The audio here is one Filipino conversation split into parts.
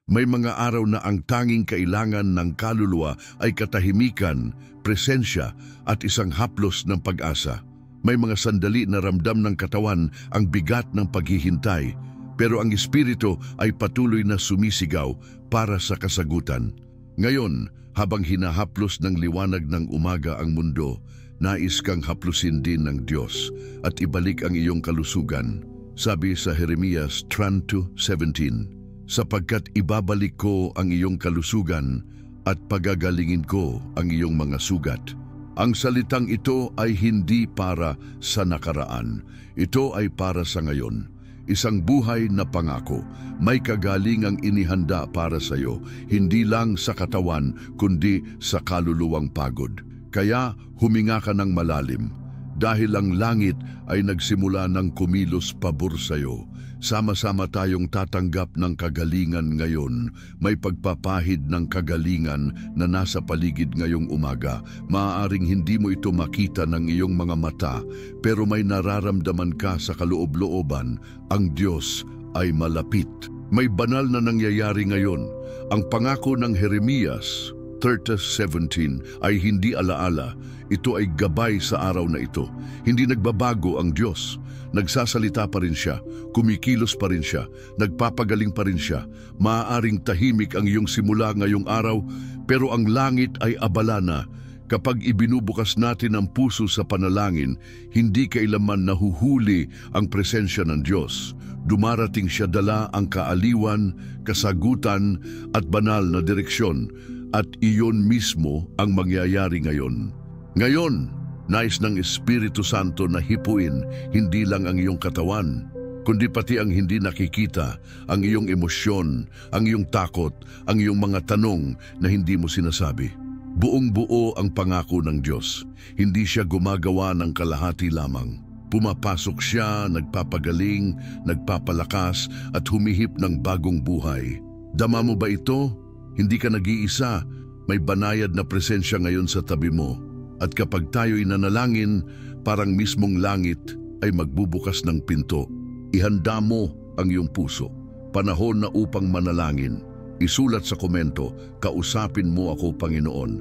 May mga araw na ang tanging kailangan ng kaluluwa ay katahimikan, presensya at isang haplos ng pag-asa. May mga sandali na ramdam ng katawan ang bigat ng paghihintay, pero ang espiritu ay patuloy na sumisigaw para sa kasagutan. Ngayon, habang hinahaplos ng liwanag ng umaga ang mundo, nais kang haplusin din ng Diyos at ibalik ang iyong kalusugan. Sabi sa Jeremias 32:17, sapagkat ibabalik ko ang iyong kalusugan at pagagalingin ko ang iyong mga sugat. Ang salitang ito ay hindi para sa nakaraan. Ito ay para sa ngayon. Isang buhay na pangako, may kagalingang inihanda para sa iyo, hindi lang sa katawan kundi sa kaluluwang pagod. Kaya huminga ka ng malalim, dahil ang langit ay nagsimula ng kumilos pabor sa iyo. Sama-sama tayong tatanggap ng kagalingan ngayon. May pagpapahid ng kagalingan na nasa paligid ngayong umaga. Maaaring hindi mo ito makita ng iyong mga mata, pero may nararamdaman ka sa kaloob-looban. Ang Diyos ay malapit. May banal na nangyayari ngayon. Ang pangako ng Jeremias 30:17 ay hindi alaala. Ito ay gabay sa araw na ito. Hindi nagbabago ang Diyos. Nagsasalita pa rin siya, kumikilos pa rin siya, nagpapagaling pa rin siya. Maaaring tahimik ang iyong simula ngayong araw, pero ang langit ay abala na. Kapag ibinubukas natin ang puso sa panalangin, hindi kailanman nahuhuli ang presensya ng Diyos. Dumarating siya dala ang kaaliwan, kasagutan at banal na direksyon, at iyon mismo ang mangyayari ngayon. Ngayon, nais ng Espiritu Santo na hipuin hindi lang ang iyong katawan, kundi pati ang hindi nakikita, ang iyong emosyon, ang iyong takot, ang iyong mga tanong na hindi mo sinasabi. Buong-buo ang pangako ng Diyos. Hindi siya gumagawa ng kalahati lamang. Pumapasok siya, nagpapagaling, nagpapalakas at humihip ng bagong buhay. Dama mo ba ito? Hindi ka nag-iisa. May banayad na presensya ngayon sa tabi mo. At kapag tayo'y nanalangin, parang mismong langit ay magbubukas ng pinto. Ihanda mo ang iyong puso. Panahon na upang manalangin. Isulat sa komento, kausapin mo ako, Panginoon.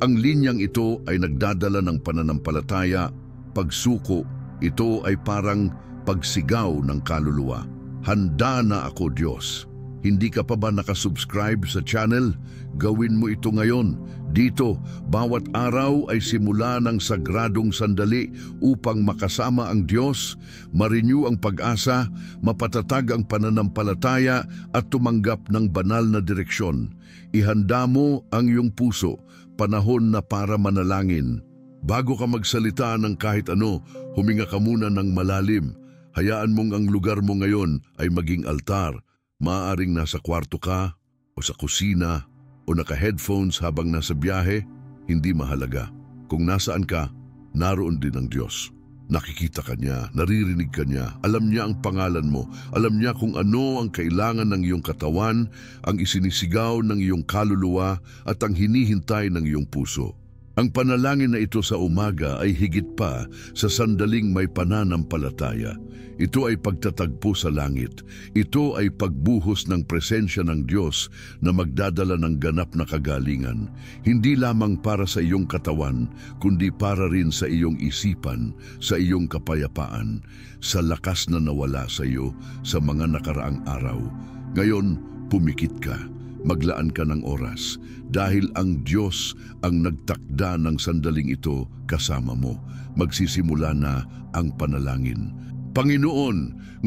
Ang linyang ito ay nagdadala ng pananampalataya, pagsuko. Ito ay parang pagsigaw ng kaluluwa. Handa na ako, Diyos. Hindi ka pa ba nakasubscribe sa channel? Gawin mo ito ngayon. Dito, bawat araw ay simula ng sagradong sandali upang makasama ang Diyos, ma-renew ang pag-asa, mapatatag ang pananampalataya at tumanggap ng banal na direksyon. Ihanda mo ang iyong puso, panahon na para manalangin. Bago ka magsalita ng kahit ano, huminga ka muna ng malalim. Hayaan mong ang lugar mo ngayon ay maging altar. Maaaring nasa kwarto ka, o sa kusina, o naka-headphones habang nasa biyahe, hindi mahalaga. Kung nasaan ka, naroon din ang Diyos. Nakikita ka niya, naririnig ka niya, alam niya ang pangalan mo, alam niya kung ano ang kailangan ng iyong katawan, ang isinisigaw ng iyong kaluluwa at ang hinihintay ng iyong puso. Ang panalangin na ito sa umaga ay higit pa sa sandaling may pananampalataya. Ito ay pagtatagpo sa langit. Ito ay pagbuhos ng presensya ng Diyos na magdadala ng ganap na kagalingan. Hindi lamang para sa iyong katawan, kundi para rin sa iyong isipan, sa iyong kapayapaan, sa lakas na nawala sa iyo sa mga nakaraang araw. Ngayon, pumikit ka. Maglaan ka ng oras dahil ang Diyos ang nagtakda ng sandaling ito kasama mo. Magsisimula na ang panalangin. Panginoon,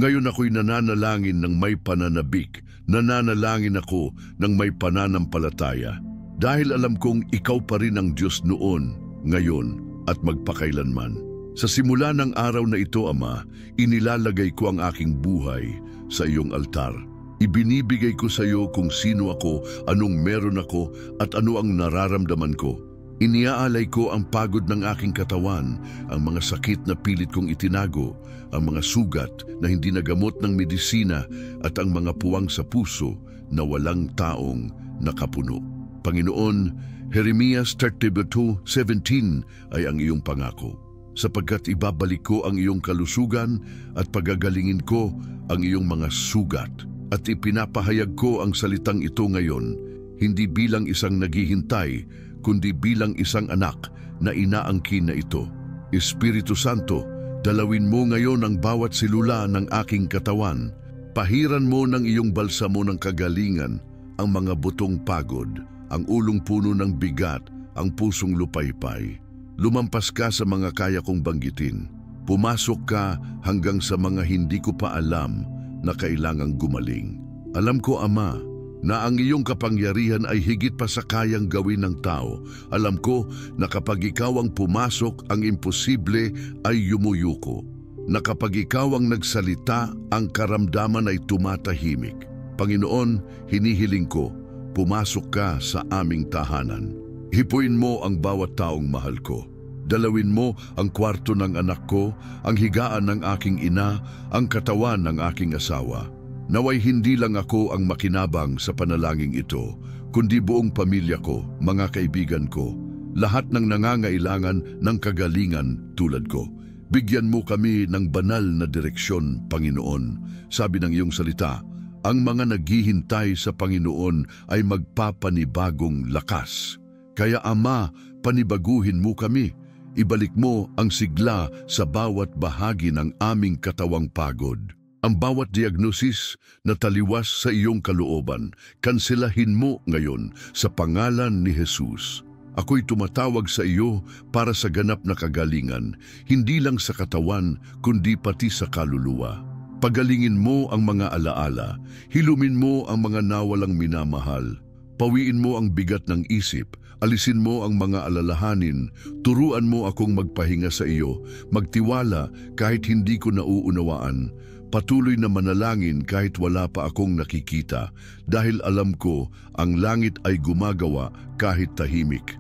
ngayon ako'y nananalangin ng may pananabik. Nananalangin ako ng may pananampalataya. Dahil alam kong ikaw pa rin ang Diyos noon, ngayon at magpakailanman. Sa simula ng araw na ito, Ama, inilalagay ko ang aking buhay sa iyong altar. Ibinibigay ko sa iyo kung sino ako, anong meron ako, at ano ang nararamdaman ko. Iniaalay ko ang pagod ng aking katawan, ang mga sakit na pilit kong itinago, ang mga sugat na hindi nagamot ng medisina, at ang mga puwang sa puso na walang taong nakapuno. Panginoon, Jeremias 32:17 ay ang iyong pangako. Sapagkat ibabalik ko ang iyong kalusugan at pagagalingin ko ang iyong mga sugat. At ipinapahayag ko ang salitang ito ngayon, hindi bilang isang naghihintay, kundi bilang isang anak na inaangkin na ito. Espiritu Santo, dalawin mo ngayon ang bawat silula ng aking katawan. Pahiran mo ng iyong balsamo ng kagalingan ang mga butong pagod, ang ulong puno ng bigat, ang pusong lupaypay. Lumampas ka sa mga kaya kong banggitin. Pumasok ka hanggang sa mga hindi ko pa alam na kailangang gumaling. Alam ko, Ama, na ang iyong kapangyarihan ay higit pa sa kayang gawin ng tao. Alam ko na kapag ikaw ang pumasok, ang imposible ay yumuyuko. Na kapag ikaw ang nagsalita, ang karamdaman ay tumatahimik. Panginoon, hinihiling ko, pumasok ka sa aming tahanan. Hipuin mo ang bawat taong mahal ko. Dalawin mo ang kwarto ng anak ko, ang higaan ng aking ina, ang katawan ng aking asawa. Naway hindi lang ako ang makinabang sa panalangin ito, kundi buong pamilya ko, mga kaibigan ko, lahat ng nangangailangan ng kagalingan tulad ko. Bigyan mo kami ng banal na direksyon, Panginoon. Sabi ng iyong salita, ang mga naghihintay sa Panginoon ay magpapanibagong lakas. Kaya Ama, panibaguhin mo kami. Ibalik mo ang sigla sa bawat bahagi ng aming katawang pagod. Ang bawat diagnosis na taliwas sa iyong kalooban, kanselahin mo ngayon sa pangalan ni Jesus. Ako'y tumatawag sa iyo para sa ganap na kagalingan, hindi lang sa katawan, kundi pati sa kaluluwa. Pagalingin mo ang mga alaala, hilumin mo ang mga nawalang minamahal, pawiin mo ang bigat ng isip, alisin mo ang mga alalahanin, turuan mo akong magpahinga sa iyo, magtiwala kahit hindi ko nauunawaan, patuloy na manalangin kahit wala pa akong nakikita, dahil alam ko ang langit ay gumagawa kahit tahimik.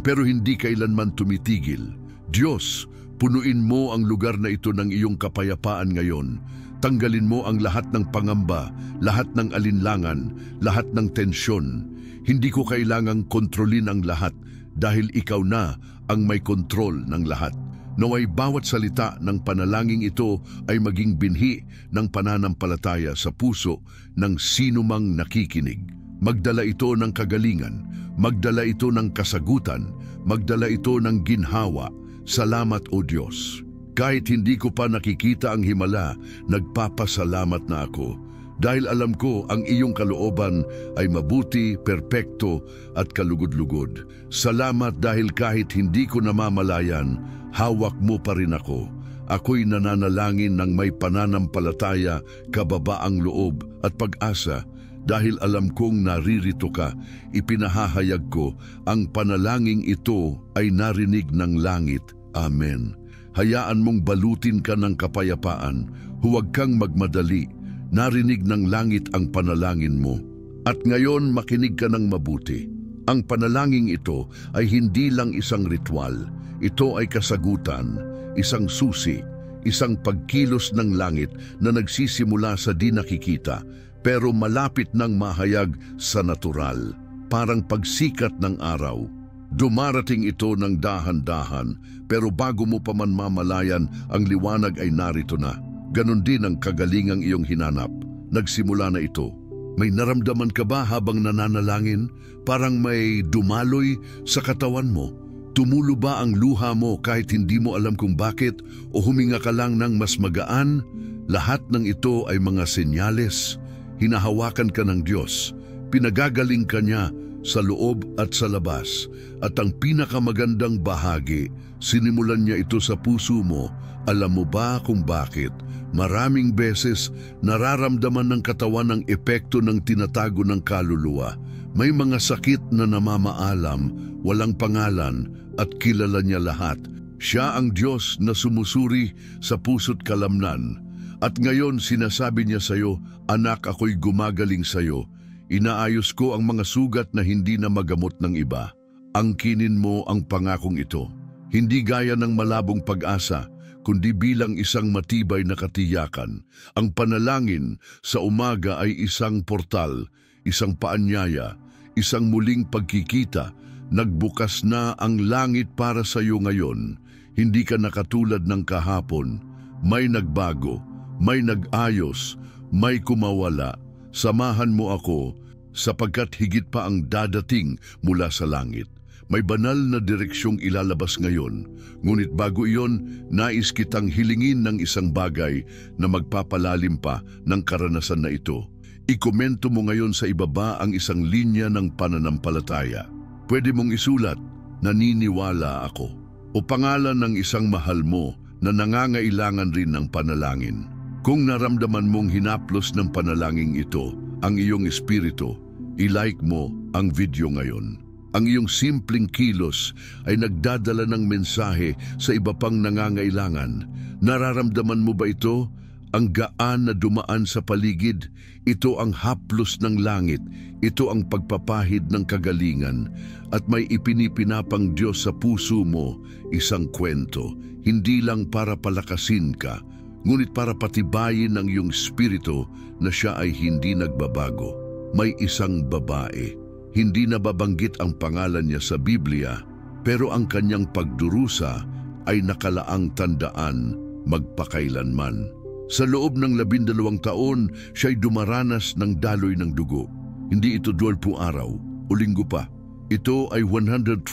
Pero hindi kailanman tumitigil. Diyos, punuin mo ang lugar na ito ng iyong kapayapaan ngayon. Tanggalin mo ang lahat ng pangamba, lahat ng alinlangan, lahat ng tensyon. Hindi ko kailangang kontrolin ang lahat dahil ikaw na ang may kontrol ng lahat. Naway bawat salita ng panalangin ito ay maging binhi ng pananampalataya sa puso ng sinumang nakikinig. Magdala ito ng kagalingan, magdala ito ng kasagutan, magdala ito ng ginhawa. Salamat, O Diyos. Kahit hindi ko pa nakikita ang himala, nagpapasalamat na ako. Dahil alam ko ang iyong kalooban ay mabuti, perpekto at kalugod-lugod. Salamat dahil kahit hindi ko namamalayan, hawak mo pa rin ako. Ako'y nananalangin ng may pananampalataya, kababaang loob at pag-asa. Dahil alam kong naririto ka, ipinahahayag ko, ang panalangin ito ay narinig ng langit. Amen. Hayaan mong balutin ka ng kapayapaan, huwag kang magmadali. Narinig ng langit ang panalangin mo. At ngayon makinig ka ng mabuti. Ang panalangin ito ay hindi lang isang ritual. Ito ay kasagutan, isang susi, isang pagkilos ng langit na nagsisimula sa di nakikita, pero malapit ng mahayag sa natural, parang pagsikat ng araw. Dumarating ito ng dahan-dahan, pero bago mo pa man mamalayan, ang liwanag ay narito na. Ganon din ang kagalingang iyong hinanap. Nagsimula na ito. May naramdaman ka ba habang nananalangin? Parang may dumaloy sa katawan mo. Tumulo ba ang luha mo kahit hindi mo alam kung bakit? O huminga ka lang ng mas magaan? Lahat ng ito ay mga senyales. Hinahawakan ka ng Diyos. Pinagagaling ka niya sa loob at sa labas. At ang pinakamagandang bahagi, sinimulan niya ito sa puso mo. Alam mo ba kung bakit? Maraming beses nararamdaman ng katawan ang epekto ng tinatago ng kaluluwa. May mga sakit na namamaalam, walang pangalan at kilala niya lahat. Siya ang Diyos na sumusuri sa puso't kalamnan. At ngayon sinasabi niya sa iyo, anak, ako'y gumagaling sa iyo. Inaayos ko ang mga sugat na hindi na magamot ng iba. Angkinin mo ang pangakong ito. Hindi gaya ng malabong pag-asa, kundi bilang isang matibay na katiyakan. Ang panalangin sa umaga ay isang portal, isang paanyaya, isang muling pagkikita. Nagbukas na ang langit para sa iyo ngayon. Hindi ka nakatulad ng kahapon. May nagbago, may nag-ayos, may kumawala. Samahan mo ako sapagkat higit pa ang dadating mula sa langit. May banal na direksyong ilalabas ngayon, ngunit bago iyon, nais kitang hilingin ng isang bagay na magpapalalim pa ng karanasan na ito. Ikomento mo ngayon sa ibaba ang isang linya ng pananampalataya. Pwede mong isulat, naniniwala ako, o pangalan ng isang mahal mo na nangangailangan rin ng panalangin. Kung naramdaman mong hinaplos ng panalangin ito, ang iyong espiritu, i-like mo ang video ngayon. Ang iyong simpleng kilos ay nagdadala ng mensahe sa iba pang nangangailangan. Nararamdaman mo ba ito? Ang gaan na dumaan sa paligid, ito ang haplos ng langit, ito ang pagpapahid ng kagalingan, at may ipinipinapang Diyos sa puso mo, isang kwento, hindi lang para palakasin ka, ngunit para patibayin ang iyong espiritu na siya ay hindi nagbabago. May isang babae, hindi nababanggit ang pangalan niya sa Biblia, pero ang kanyang pagdurusa ay nakalaang tandaan magpakailanman. Sa loob ng 12 taon, siya'y dumaranas ng daloy ng dugo. Hindi ito 20 araw o linggo pa. Ito ay 140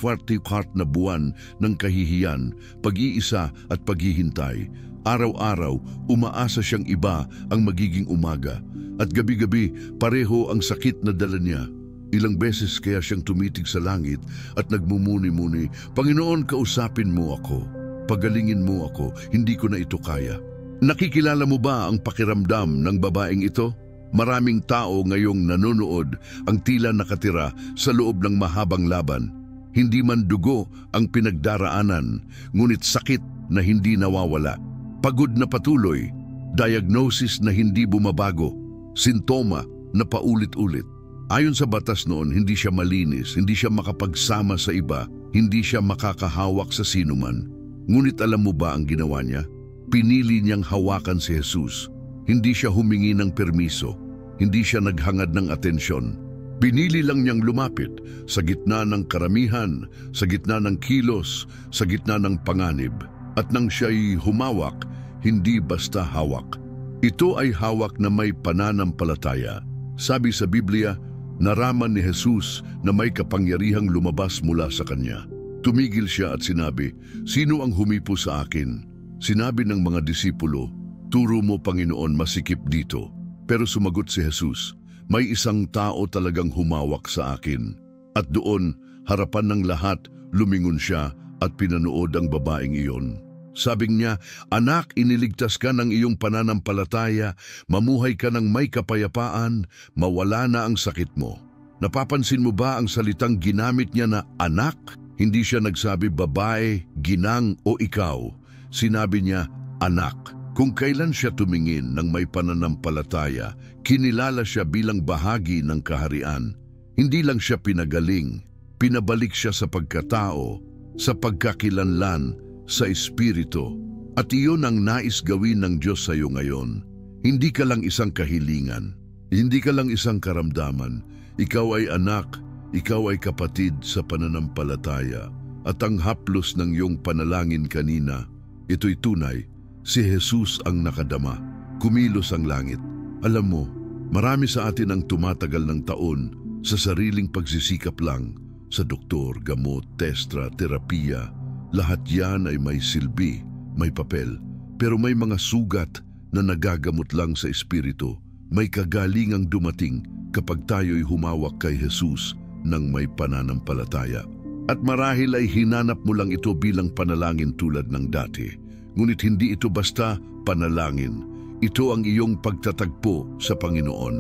na buwan ng kahihiyan, pag-iisa at paghihintay. Araw-araw, umaasa siyang iba ang magiging umaga. At gabi-gabi, pareho ang sakit na dala niya. Ilang beses kaya siyang tumitig sa langit at nagmumuni-muni, "Panginoon, kausapin mo ako. Pagalingin mo ako, hindi ko na ito kaya." Nakikilala mo ba ang pakiramdam ng babaeng ito? Maraming tao ngayong nanonood ang tila nakatira sa loob ng mahabang laban. Hindi man dugo ang pinagdaraanan, ngunit sakit na hindi nawawala. Pagod na patuloy, diagnosis na hindi bumabago, sintoma na paulit-ulit. Ayon sa batas noon, hindi siya malinis, hindi siya makapagsama sa iba, hindi siya makakahawak sa sinuman. Ngunit alam mo ba ang ginawa niya? Pinili niyang hawakan si Jesus. Hindi siya humingi ng permiso. Hindi siya naghangad ng atensyon. Pinili lang niyang lumapit sa gitna ng karamihan, sa gitna ng kilos, sa gitna ng panganib. At nang siya'y humawak, hindi basta hawak. Ito ay hawak na may pananampalataya. Sabi sa Biblia, naraman ni Jesus na may kapangyarihang lumabas mula sa kanya. Tumigil siya at sinabi, "Sino ang humipo sa akin?" Sinabi ng mga disipulo, "Turo mo, Panginoon, masikip dito." Pero sumagot si Jesus, "May isang tao talagang humawak sa akin." At doon, harapan ng lahat, lumingon siya at pinanood ang babaeng iyon. Sabing niya, "Anak, iniligtas ka ng iyong pananampalataya, mamuhay ka ng may kapayapaan, mawala na ang sakit mo." Napapansin mo ba ang salitang ginamit niya na anak? Hindi siya nagsabi babae, ginang o ikaw. Sinabi niya, anak. Kung kailan siya tumingin ng may pananampalataya, kinilala siya bilang bahagi ng kaharian. Hindi lang siya pinagaling, pinabalik siya sa pagkatao, sa pagkakilanlan, sa espiritu. At iyon ang nais gawin ng Diyos sa iyo ngayon. Hindi ka lang isang kahilingan, hindi ka lang isang karamdaman. Ikaw ay anak, ikaw ay kapatid sa pananampalataya. At ang haplos ng iyong panalangin kanina, ito'y tunay, si Jesus ang nakadama, kumilos ang langit. Alam mo, marami sa atin ang tumatagal ng taon sa sariling pagsisikap lang, sa doktor, gamot, testra, terapiya. Lahat yan ay may silbi, may papel, pero may mga sugat na nagagamot lang sa espiritu. May kagalingang dumating kapag tayo'y humawak kay Jesus ng may pananampalataya. At marahil ay hinanap mo lang ito bilang panalangin tulad ng dati. Ngunit hindi ito basta panalangin. Ito ang iyong pagtatagpo sa Panginoon.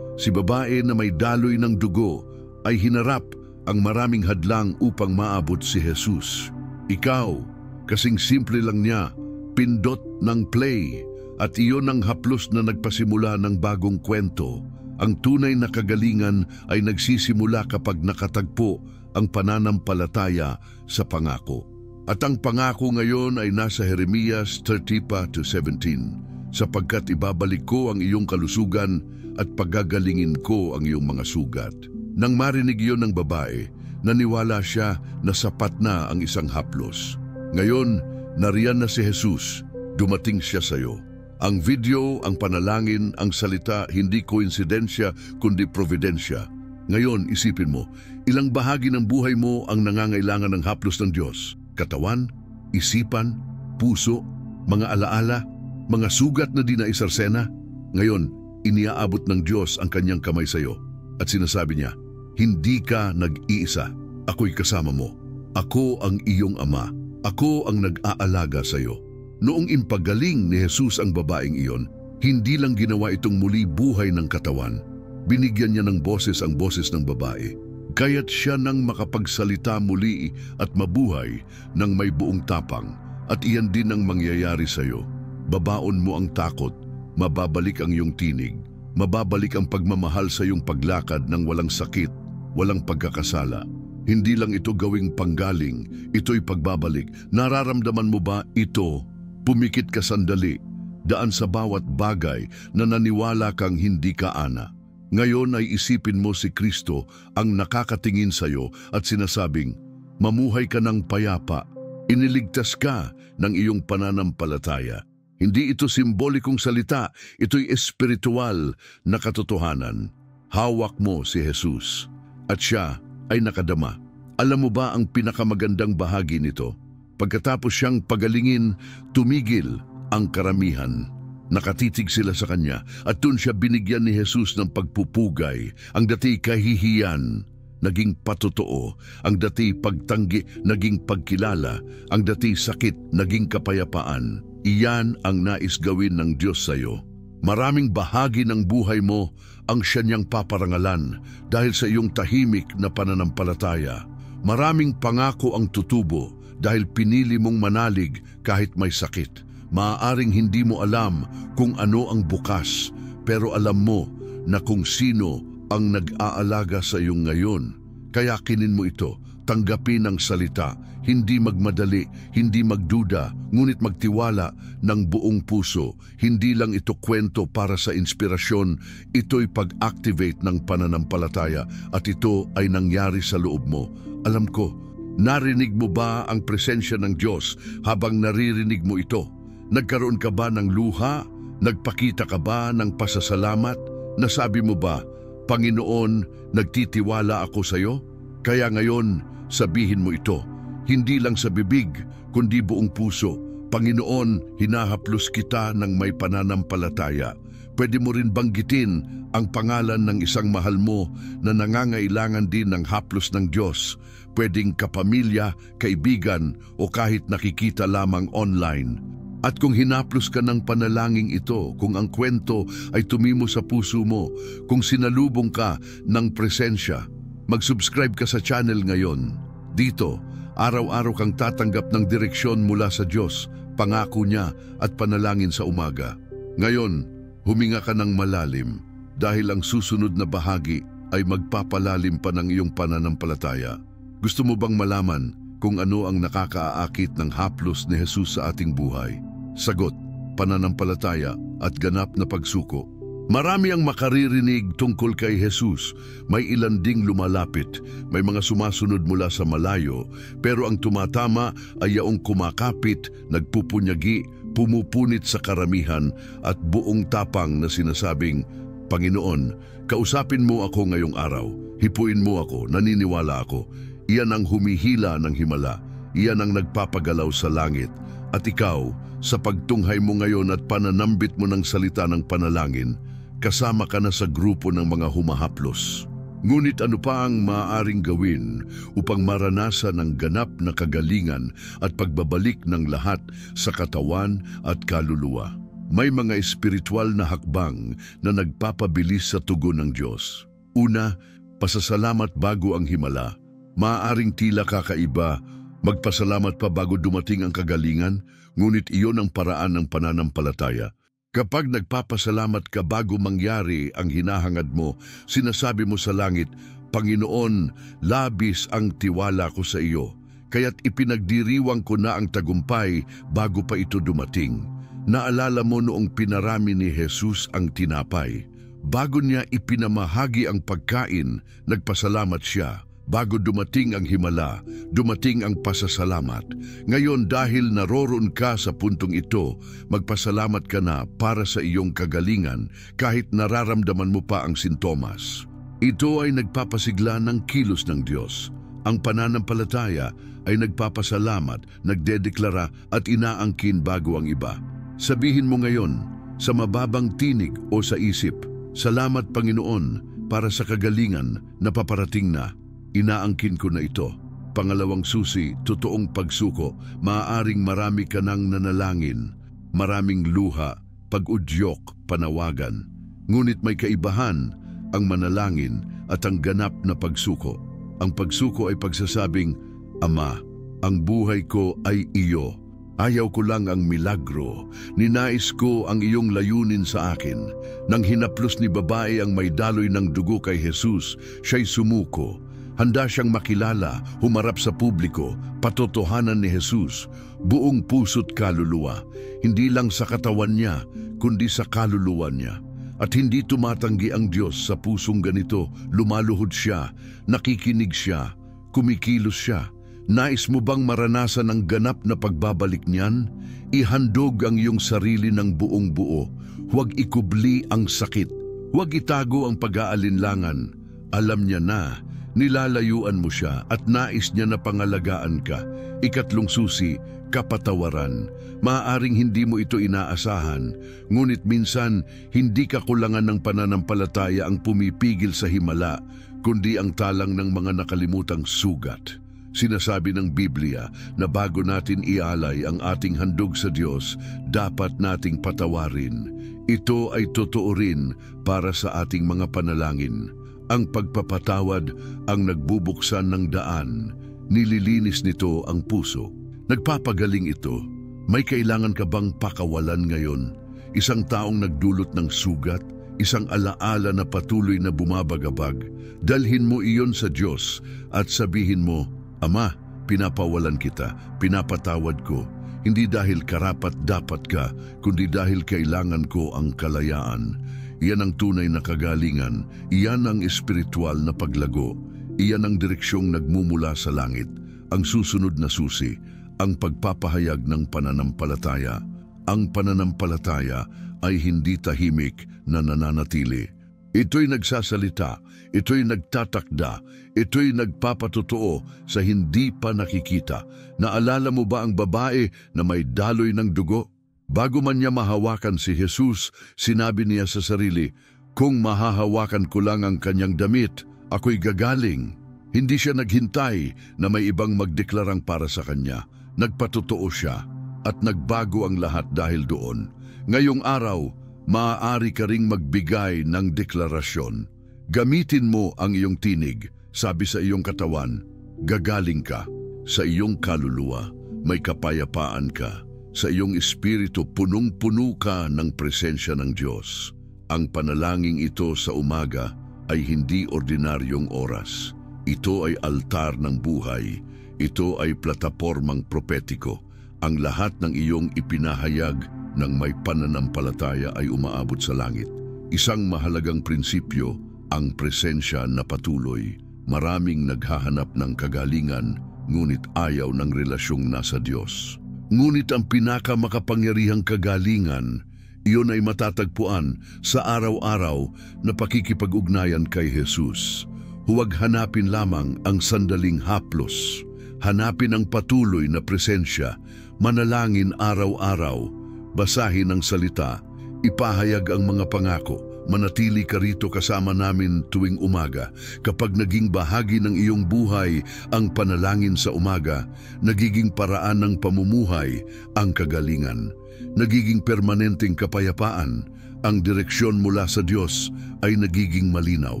Si babae na may daloy ng dugo ay hinarap ang maraming hadlang upang maabot si Jesus. Ikaw, kasing simple lang niya, pindot ng play. At iyon ang haplos na nagpasimula ng bagong kwento. Ang tunay na kagalingan ay nagsisimula kapag nakatagpo ang pananampalataya sa pangako. At ang pangako ngayon ay nasa Jeremias 30:17, "Sapagkat ibabalik ko ang iyong kalusugan at pagagalingin ko ang iyong mga sugat." Nang marinig iyon ng babae, naniwala siya na sapat na ang isang haplos. Ngayon, nariyan na si Jesus, dumating siya sa iyo. Ang video, ang panalangin, ang salita, hindi koinsidensya kundi providensya. Ngayon, isipin mo, ilang bahagi ng buhay mo ang nangangailangan ng haplos ng Diyos? Katawan, isipan, puso, mga alaala, mga sugat na di na isarsena? Ngayon, iniaabot ng Diyos ang kanyang kamay sa iyo at sinasabi niya, hindi ka nag-iisa, ako'y kasama mo. Ako ang iyong ama, ako ang nag-aalaga sa iyo. Noong impagaling ni Jesus ang babaeng iyon, hindi lang ginawa itong muli buhay ng katawan. Binigyan niya ng boses ang boses ng babae. Kaya't siya nang makapagsalita muli at mabuhay ng may buong tapang. At iyan din ang mangyayari sa iyo. Babaon mo ang takot, mababalik ang iyong tinig, mababalik ang pagmamahal sa iyong paglakad ng walang sakit, walang pagkakasala. Hindi lang ito gawing panggaling, ito'y pagbabalik. Nararamdaman mo ba ito? Pumikit ka sandali, daan sa bawat bagay na naniwala kang hindi ka ana. Ngayon ay isipin mo si Kristo ang nakakatingin sa iyo at sinasabing, mamuhay ka ng payapa, iniligtas ka ng iyong pananampalataya. Hindi ito simbolikong salita, ito'y espiritual na katotohanan. Hawak mo si Jesus at siya ay nakadama. Alam mo ba ang pinakamagandang bahagi nito? Pagkatapos siyang pagalingin, tumigil ang karamihan. Nakatitig sila sa kanya at doon siya binigyan ni Jesus ng pagpupugay. Ang dati kahihiyan, naging patotoo. Ang dati pagtanggi, naging pagkilala. Ang dati sakit, naging kapayapaan. Iyan ang nais gawin ng Diyos sa iyo. Maraming bahagi ng buhay mo ang siya niyang paparangalan dahil sa iyong tahimik na pananampalataya. Maraming pangako ang tutubo dahil pinili mong manalig kahit may sakit. Maaaring hindi mo alam kung ano ang bukas, pero alam mo na kung sino ang nag-aalaga sa iyo ngayon. Kaya kinin mo ito, tanggapin ang salita, hindi magmadali, hindi magduda, ngunit magtiwala ng buong puso. Hindi lang ito kwento para sa inspirasyon, ito'y pag-activate ng pananampalataya at ito ay nangyari sa loob mo. Alam ko, narinig mo ba ang presensya ng Diyos habang naririnig mo ito? Nagkaroon ka ba ng luha? Nagpakita ka ba ng pasasalamat? Nasabi mo ba, Panginoon, nagtitiwala ako sa iyo? Kaya ngayon, sabihin mo ito, hindi lang sa bibig, kundi buong puso. Panginoon, hinahaplos kita ng may pananampalataya. Pwede mo rin banggitin ang pangalan ng isang mahal mo na nangangailangan din ng haplos ng Diyos. Pwedeng kapamilya, kaibigan o kahit nakikita lamang online. At kung hinaplos ka ng panalangin ito, kung ang kwento ay tumimo sa puso mo, kung sinalubong ka ng presensya, mag-subscribe ka sa channel ngayon. Dito, araw-araw kang tatanggap ng direksyon mula sa Diyos, pangako niya at panalangin sa umaga. Ngayon, huminga ka ng malalim dahil ang susunod na bahagi ay magpapalalim pa ng iyong pananampalataya. Gusto mo bang malaman kung ano ang nakakaakit ng haplos ni Jesus sa ating buhay? Sagot, pananampalataya at ganap na pagsuko. Marami ang makaririnig tungkol kay Jesus. May ilan ding lumalapit, may mga sumasunod mula sa malayo, pero ang tumatama ay yaong kumakapit, nagpupunyagi, pumupunit sa karamihan at buong tapang na sinasabing, Panginoon, kausapin mo ako ngayong araw, hipuin mo ako, naniniwala ako. Iyan ang humihila ng himala, iyan ang nagpapagalaw sa langit. At ikaw, sa pagtunghay mo ngayon at pananambit mo ng salita ng panalangin, kasama ka na sa grupo ng mga humahaplos. Ngunit ano pa ang maaaring gawin upang maranasan ang ganap na kagalingan at pagbabalik ng lahat sa katawan at kaluluwa? May mga espiritual na hakbang na nagpapabilis sa tugon ng Diyos. Una, pasasalamat bago ang himala. Maaaring tila kakaiba, magpasalamat pa bago dumating ang kagalingan, ngunit iyon ang paraan ng pananampalataya. Kapag nagpapasalamat ka bago mangyari ang hinahangad mo, sinasabi mo sa langit, Panginoon, labis ang tiwala ko sa iyo, kaya't ipinagdiriwang ko na ang tagumpay bago pa ito dumating. Naalala mo noong pinarami ni Jesus ang tinapay. Bago niya ipinamahagi ang pagkain, nagpasalamat siya. Bago dumating ang himala, dumating ang pasasalamat. Ngayon dahil naroroon ka sa puntong ito, magpasalamat ka na para sa iyong kagalingan kahit nararamdaman mo pa ang sintomas. Ito ay nagpapasigla ng kilos ng Diyos. Ang pananampalataya ay nagpapasalamat, nagdedeklara at inaangkin bago ang iba. Sabihin mo ngayon, sa mababang tinig o sa isip, "Salamat Panginoon para sa kagalingan na paparating na. Inaangkin ko na ito." Pangalawang susi, totoong pagsuko. Maaaring marami ka nang nanalangin, maraming luha, pag-udyok, panawagan. Ngunit may kaibahan ang manalangin at ang ganap na pagsuko. Ang pagsuko ay pagsasabing, "Ama, ang buhay ko ay iyo. Ayaw ko lang ang milagro. Ninais ko ang iyong layunin sa akin." Nang hinaplos ni babae ang may daloy ng dugo kay Jesus, siya'y sumuko. Handa siyang makilala, humarap sa publiko, patotohanan ni Jesus, buong puso't kaluluwa, hindi lang sa katawan niya, kundi sa kaluluwa niya. At hindi tumatanggi ang Diyos sa pusong ganito, lumaluhod siya, nakikinig siya, kumikilos siya. Nais mo bang maranasan ang ganap na pagbabalik niyan? Ihandog ang iyong sarili ng buong buo. Huwag ikubli ang sakit. Huwag itago ang pag-aalinlangan. Alam niya na, nilalayuan mo siya at nais niya na pangalagaan ka. Ikatlong susi, kapatawaran. Maaaring hindi mo ito inaasahan, ngunit minsan hindi kakulangan ng pananampalataya ang pumipigil sa himala, kundi ang talang ng mga nakalimutang sugat. Sinasabi ng Biblia na bago natin ialay ang ating handog sa Diyos, dapat nating patawarin. Ito ay totoo rin para sa ating mga panalangin. Ang pagpapatawad ang nagbubuksan ng daan, nililinis nito ang puso. Nagpapagaling ito. May kailangan ka bang pakawalan ngayon? Isang taong nagdulot ng sugat, isang alaala na patuloy na bumabagabag. Dalhin mo iyon sa Diyos at sabihin mo, "Ama, pinapawalan kita, pinapatawad ko. Hindi dahil karapat dapat ka, kundi dahil kailangan ko ang kalayaan." Iyan ang tunay na kagalingan, iyan ang espiritual na paglago, iyan ang direksyong nagmumula sa langit. Ang susunod na susi, ang pagpapahayag ng pananampalataya. Ang pananampalataya ay hindi tahimik na nananatili. Ito'y nagsasalita, ito'y nagtatakda, ito'y nagpapatotoo sa hindi pa nakikita. Naalala mo ba ang babae na may daloy ng dugo? Bago man niya mahawakan si Jesus, sinabi niya sa sarili, "Kung mahahawakan ko lang ang kanyang damit, ako'y gagaling." Hindi siya naghintay na may ibang magdeklarang para sa kanya. Nagpatotoo siya at nagbago ang lahat dahil doon. Ngayong araw, maaari ka ring magbigay ng deklarasyon. Gamitin mo ang iyong tinig, sabi sa iyong katawan, gagaling ka. Sa iyong kaluluwa, may kapayapaan ka. Sa iyong espiritu, punong-puno ka ng presensya ng Diyos. Ang panalangin ito sa umaga ay hindi ordinaryong oras. Ito ay altar ng buhay. Ito ay platapormang propetiko. Ang lahat ng iyong ipinahayag ng may pananampalataya ay umaabot sa langit. Isang mahalagang prinsipyo, ang presensya na patuloy. Maraming naghahanap ng kagalingan, ngunit ayaw ng relasyong nasa Diyos. Ngunit ang pinakamakapangyarihang kagalingan, iyon ay matatagpuan sa araw-araw na pakikipag-ugnayan kay Jesus. Huwag hanapin lamang ang sandaling haplos. Hanapin ang patuloy na presensya. Manalangin araw-araw. Basahin ang salita. Ipahayag ang mga pangako. Manatili ka rito kasama namin tuwing umaga. Kapag naging bahagi ng iyong buhay ang panalangin sa umaga, nagiging paraan ng pamumuhay ang kagalingan. Nagiging permanenteng kapayapaan. Ang direksyon mula sa Diyos ay nagiging malinaw.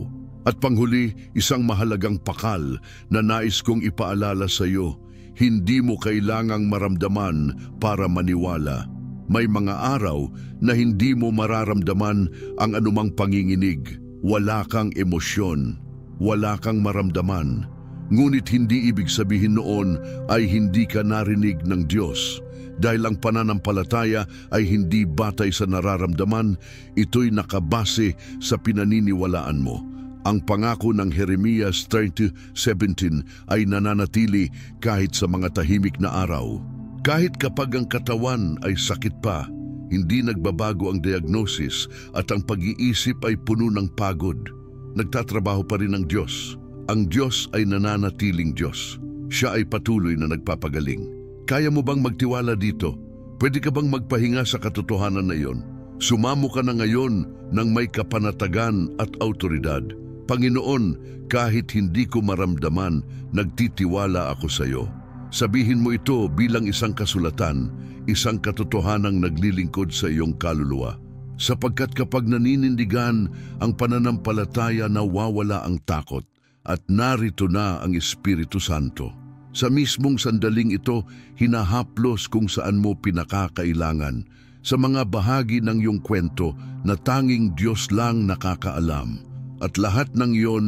At panghuli, isang mahalagang pakal na nais kong ipaalala sa iyo, hindi mo kailangang maramdaman para maniwala. May mga araw na hindi mo mararamdaman ang anumang panginginig. Wala kang emosyon, wala kang maramdaman. Ngunit hindi ibig sabihin noon ay hindi ka narinig ng Diyos. Dahil ang pananampalataya ay hindi batay sa nararamdaman, ito'y nakabase sa pinaniniwalaan mo. Ang pangako ng Jeremias 30:17 ay nananatili kahit sa mga tahimik na araw. Kahit kapag ang katawan ay sakit pa, hindi nagbabago ang diagnosis at ang pag-iisip ay puno ng pagod. Nagtatrabaho pa rin ang Diyos. Ang Diyos ay nananatiling Diyos. Siya ay patuloy na nagpapagaling. Kaya mo bang magtiwala dito? Pwede ka bang magpahinga sa katotohanan na iyon? Sumamo ka na ngayon ng may kapanatagan at autoridad. Panginoon, kahit hindi ko maramdaman, nagtitiwala ako sa iyo. Sabihin mo ito bilang isang kasulatan, isang katotohanang naglilingkod sa iyong kaluluwa. Sapagkat kapag naninindigan ang pananampalataya, nawawala ang takot at narito na ang Espiritu Santo. Sa mismong sandaling ito, hinahaplos kung saan mo pinakakailangan, sa mga bahagi ng iyong kwento na tanging Diyos lang nakakaalam. At lahat ng iyon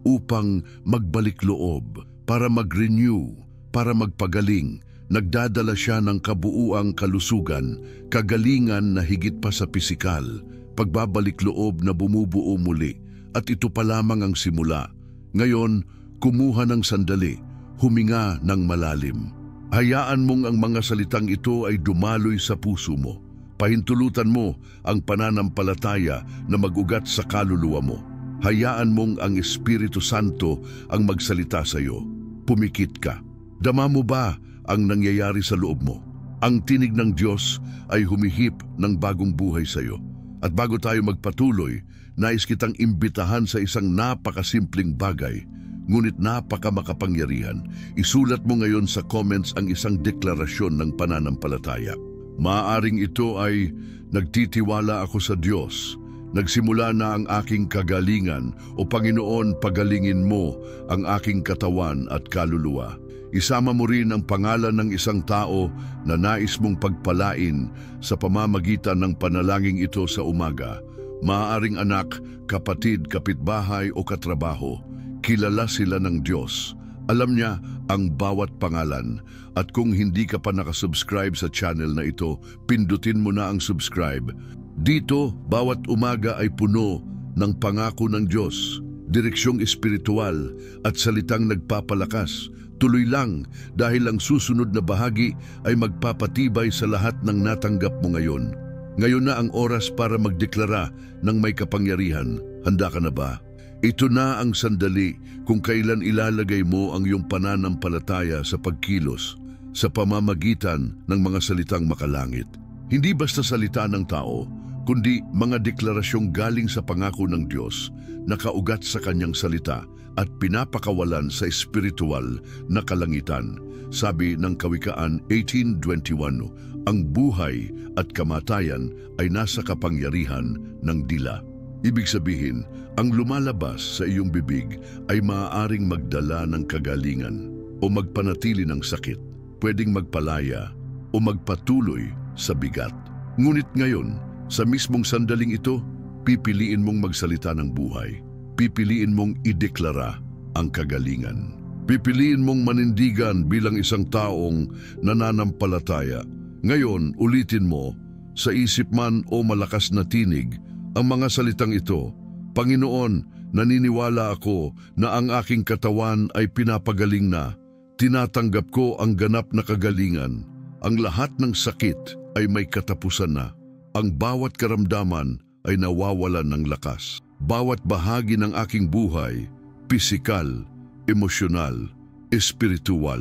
upang magbalik loob, para mag-renew, para magpagaling. Nagdadala siya ng kabuuang kalusugan, kagalingan na higit pa sa pisikal, pagbabalik loob na bumubuo muli. At ito pa lamang ang simula. Ngayon, kumuha ng sandali, huminga ng malalim. Hayaan mong ang mga salitang ito ay dumaloy sa puso mo. Pahintulutan mo ang pananampalataya na mag-ugat sa kaluluwa mo. Hayaan mong ang Espiritu Santo ang magsalita sa iyo. Pumikit ka. Dama mo ba ang nangyayari sa loob mo? Ang tinig ng Diyos ay humihip ng bagong buhay sa iyo. At bago tayo magpatuloy, nais kitang imbitahan sa isang napakasimpleng bagay, ngunit napakamakapangyarihan. Isulat mo ngayon sa comments ang isang deklarasyon ng pananampalataya. Maaaring ito ay, nagtitiwala ako sa Diyos. Nagsimula na ang aking kagalingan, o Panginoon, pagalingin mo ang aking katawan at kaluluwa. Isama mo rin ang pangalan ng isang tao na nais mong pagpalain sa pamamagitan ng panalangin ito sa umaga. Maaaring anak, kapatid, kapitbahay o katrabaho. Kilala sila ng Diyos. Alam niya ang bawat pangalan. At kung hindi ka pa nakasubscribe sa channel na ito, pindutin mo na ang subscribe. Dito, bawat umaga ay puno ng pangako ng Diyos, direksyong espiritual at salitang nagpapalakas. Tuloy lang dahil ang susunod na bahagi ay magpapatibay sa lahat ng natanggap mo ngayon. Ngayon na ang oras para magdeklara ng may kapangyarihan. Handa ka na ba? Ito na ang sandali kung kailan ilalagay mo ang iyong pananampalataya sa pagkilos sa pamamagitan ng mga salitang makalangit. Hindi basta salita ng tao, kundi mga deklarasyong galing sa pangako ng Diyos na kaugat sa kanyang salita at pinapakawalan sa espiritual na kalangitan. Sabi ng Kawikaan 18:21, ang buhay at kamatayan ay nasa kapangyarihan ng dila. Ibig sabihin, ang lumalabas sa iyong bibig ay maaaring magdala ng kagalingan o magpanatili ng sakit, pwedeng magpalaya o magpatuloy sa bigat. Ngunit ngayon, sa mismong sandaling ito, pipiliin mong magsalita ng buhay. Pipiliin mong ideklara ang kagalingan. Pipiliin mong manindigan bilang isang taong nananampalataya. Ngayon, ulitin mo, sa isip man o malakas na tinig, ang mga salitang ito. Panginoon, naniniwala ako na ang aking katawan ay pinapagaling na. Tinatanggap ko ang ganap na kagalingan. Ang lahat ng sakit ay may katapusan na. Ang bawat karamdaman ay nawawalan ng lakas. Bawat bahagi ng aking buhay, pisikal, emosyonal, espiritual,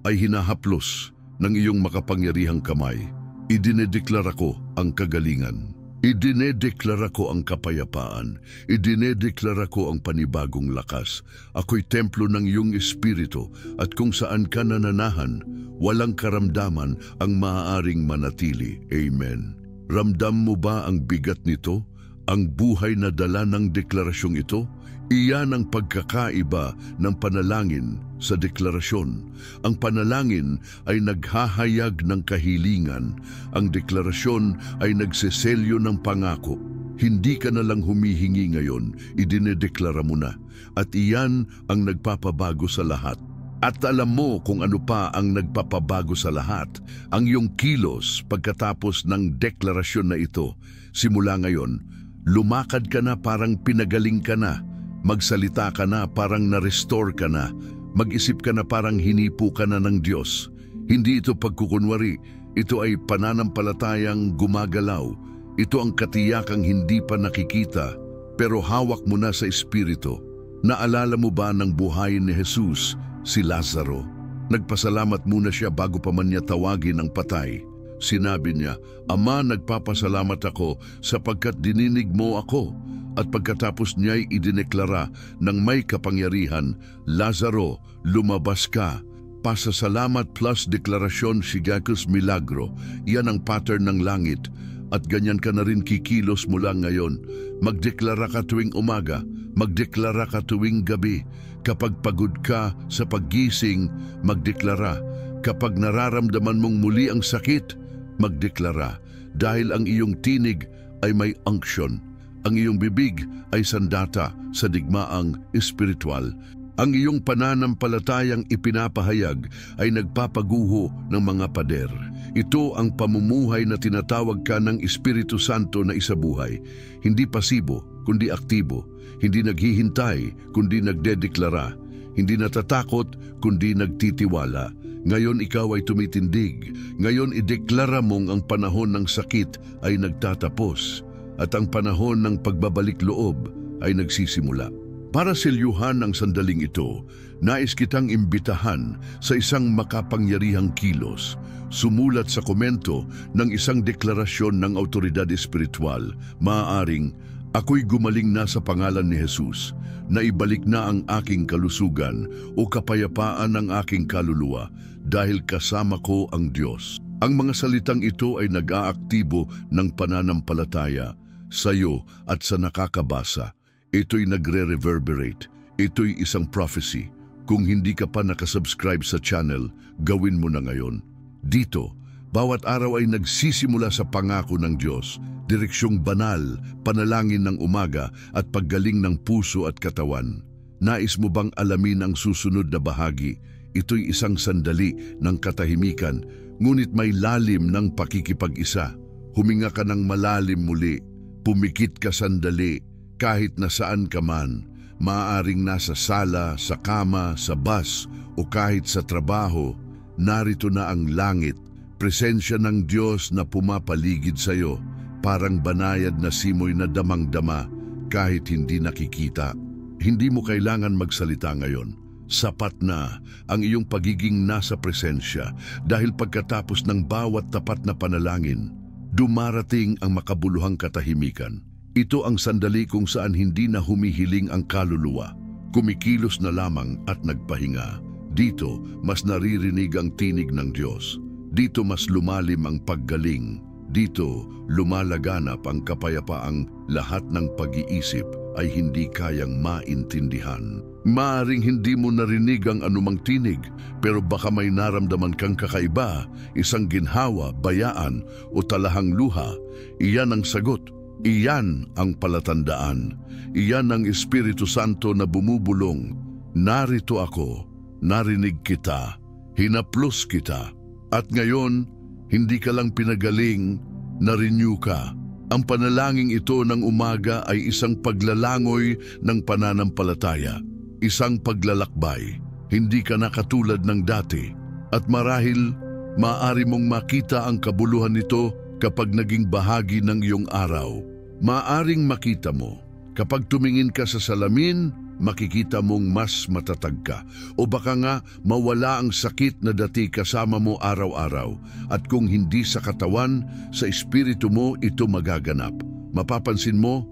ay hinahaplos ng iyong makapangyarihang kamay. Idinedeklara ko ang kagalingan. Idinedeklara ko ang kapayapaan. Idinedeklara ko ang panibagong lakas. Ako'y templo ng iyong espiritu at kung saan ka nananahan, walang karamdaman ang maaaring manatili. Amen. Ramdam mo ba ang bigat nito? Ang buhay na dala ng deklarasyong ito? Iyan ang pagkakaiba ng panalangin sa deklarasyon. Ang panalangin ay naghahayag ng kahilingan. Ang deklarasyon ay nagseselyo ng pangako. Hindi ka na lang humihingi ngayon, idinedeklara mo na. At iyan ang nagpapabago sa lahat. At alam mo kung ano pa ang nagpapabago sa lahat, ang iyong kilos pagkatapos ng deklarasyon na ito. Simula ngayon, lumakad ka na parang pinagaling ka na. Magsalita ka na parang na-restore ka na. Mag-isip ka na parang hinipo ka na ng Diyos. Hindi ito pagkukunwari. Ito ay pananampalatayang gumagalaw. Ito ang katiyakang hindi pa nakikita, pero hawak mo na sa Espiritu. Naalala mo ba ng buhayin ni Jesus, si Lazaro? Nagpasalamat muna siya bago pa man niya tawagin ang patay. Sinabi niya, "Ama, nagpapasalamat ako sapagkat dininig mo ako." At pagkatapos niya'y idineklara ng may kapangyarihan, "Lazaro, lumabas ka." Pasasalamat plus deklarasyon sigakos milagro. Yan ang pattern ng langit. At ganyan ka na rin kikilos mula ngayon. Magdeklara ka tuwing umaga, magdeklara ka tuwing gabi. Kapag pagod ka sa paggising, magdeklara. Kapag nararamdaman mong muli ang sakit, magdeklara. Dahil ang iyong tinig ay may unction. Ang iyong bibig ay sandata sa digmaang espiritual. Ang iyong pananampalatayang ipinapahayag ay nagpapaguho ng mga pader. Ito ang pamumuhay na tinatawag ka ng Espiritu Santo na isabuhay. Hindi pasibo, kundi aktibo. Hindi naghihintay, kundi nagdedeklara. Hindi natatakot, kundi nagtitiwala. Ngayon ikaw ay tumitindig. Ngayon ideklara mong ang panahon ng sakit ay nagtatapos. At ang panahon ng pagbabalik loob ay nagsisimula. Para selyuhan ang sandaling ito, nais kitang imbitahan sa isang makapangyarihang kilos. Sumulat sa komento ng isang deklarasyon ng autoridad espiritual. Maaaring, "Ako'y gumaling na sa pangalan ni Jesus. Naibalik na ang aking kalusugan o kapayapaan ng aking kaluluwa dahil kasama ko ang Diyos." Ang mga salitang ito ay nag-aaktibo ng pananampalataya sa iyo at sa nakakabasa. Ito'y nagre-reverberate. Ito'y isang prophecy. Kung hindi ka pa nakasubscribe sa channel, gawin mo na ngayon. Dito, bawat araw ay nagsisimula sa pangako ng Diyos, direksyong banal, panalangin ng umaga at paggaling ng puso at katawan. Nais mo bang alamin ang susunod na bahagi? Ito'y isang sandali ng katahimikan, ngunit may lalim ng pakikipag-isa. Huminga ka ng malalim muli. Pumikit ka sandali, kahit nasaan ka man, maaaring nasa sala, sa kama, sa bus, o kahit sa trabaho, narito na ang langit, presensya ng Diyos na pumapaligid sa iyo, parang banayad na simoy na damang-dama kahit hindi nakikita. Hindi mo kailangan magsalita ngayon. Sapat na ang iyong pagiging nasa presensya dahil pagkatapos ng bawat tapat na panalangin, dumarating ang makabuluhang katahimikan. Ito ang sandali kung saan hindi na humihiling ang kaluluwa. Kumikilos na lamang at nagpahinga. Dito, mas naririnig ang tinig ng Diyos. Dito mas lumalim ang paggaling. Dito, lumalaganap ang kapayapaang lahat ng pag-iisip ay hindi kayang maintindihan. Maaring hindi mo narinig ang anumang tinig, pero baka may naramdaman kang kakaiba, isang ginhawa, bayaan o talahang luha. Iyan ang sagot. Iyan ang palatandaan. Iyan ang Espiritu Santo na bumubulong. Narito ako, narinig kita, hinaplos kita. At ngayon, hindi ka lang pinagaling, na-renew ka. Ang panalangin ito ng umaga ay isang paglalangoy ng pananampalataya. Isang paglalakbay, hindi ka na katulad ng dati. At marahil, maaari mong makita ang kabuluhan nito kapag naging bahagi ng iyong araw. Maaring makita mo, kapag tumingin ka sa salamin, makikita mong mas matatag ka. O baka nga mawala ang sakit na dati kasama mo araw-araw. At kung hindi sa katawan, sa espiritu mo ito magaganap. Mapapansin mo,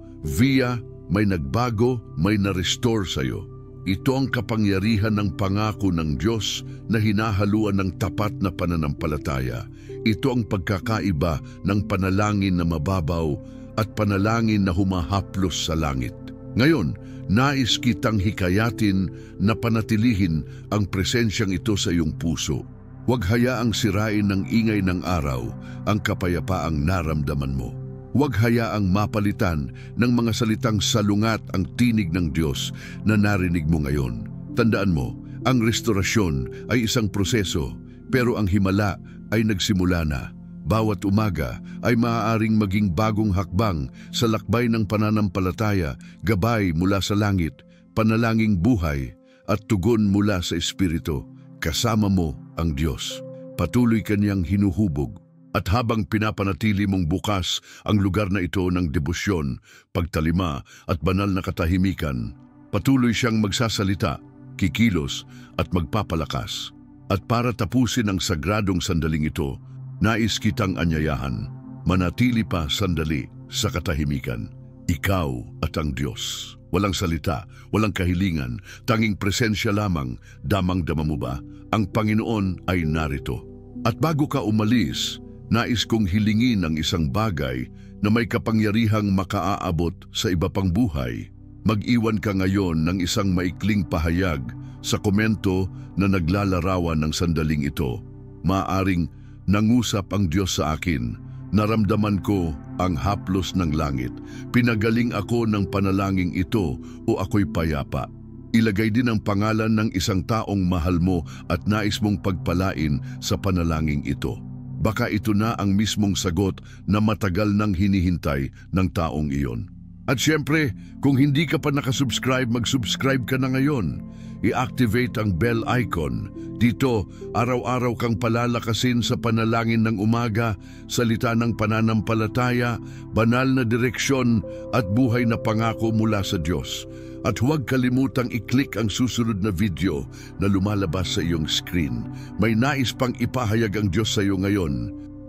may nagbago, may na-restore sa'yo. Ito ang kapangyarihan ng pangako ng Diyos na hinahaluan ng tapat na pananampalataya. Ito ang pagkakaiba ng panalangin na mababaw at panalangin na humahaplos sa langit. Ngayon, nais kitang hikayatin na panatilihin ang presensyang ito sa iyong puso. Huwag hayaang sirain ng ingay ng araw ang kapayapaang naramdaman mo. Huwag hayaang mapalitan ng mga salitang salungat ang tinig ng Diyos na narinig mo ngayon. Tandaan mo, ang restorasyon ay isang proseso, pero ang himala ay nagsimula na. Bawat umaga ay maaaring maging bagong hakbang sa lakbay ng pananampalataya, gabay mula sa langit, panalangin buhay at tugon mula sa Espiritu. Kasama mo ang Diyos. Patuloy kanyang hinuhubog. At habang pinapanatili mong bukas ang lugar na ito ng debosyon, pagtalima at banal na katahimikan, patuloy siyang magsasalita, kikilos at magpapalakas. At para tapusin ang sagradong sandaling ito, nais kitang anyayahan, manatili pa sandali sa katahimikan. Ikaw at ang Diyos. Walang salita, walang kahilingan, tanging presensya lamang. Damang-dama mo ba? Ang Panginoon ay narito. At bago ka umalis, nais kong hilingin ang isang bagay na may kapangyarihang makaaabot sa iba pang buhay. Mag-iwan ka ngayon ng isang maikling pahayag sa komento na naglalarawan ng sandaling ito. Maaring nangusap ang Diyos sa akin. Naramdaman ko ang haplos ng langit. Pinagaling ako ng panalangin ito o ako'y payapa. Ilagay din ang pangalan ng isang taong mahal mo at nais mong pagpalain sa panalangin ito. Baka ito na ang mismong sagot na matagal nang hinihintay ng taong iyon. At syempre, kung hindi ka pa nakasubscribe, mag-subscribe ka na ngayon. I-activate ang bell icon. Dito, araw-araw kang palalakasin sa panalangin ng umaga, salita ng pananampalataya, banal na direksyon at buhay na pangako mula sa Diyos. At huwag kalimutang i-click ang susunod na video na lumalabas sa iyong screen. May nais pang ipahayag ang Diyos sa iyo ngayon.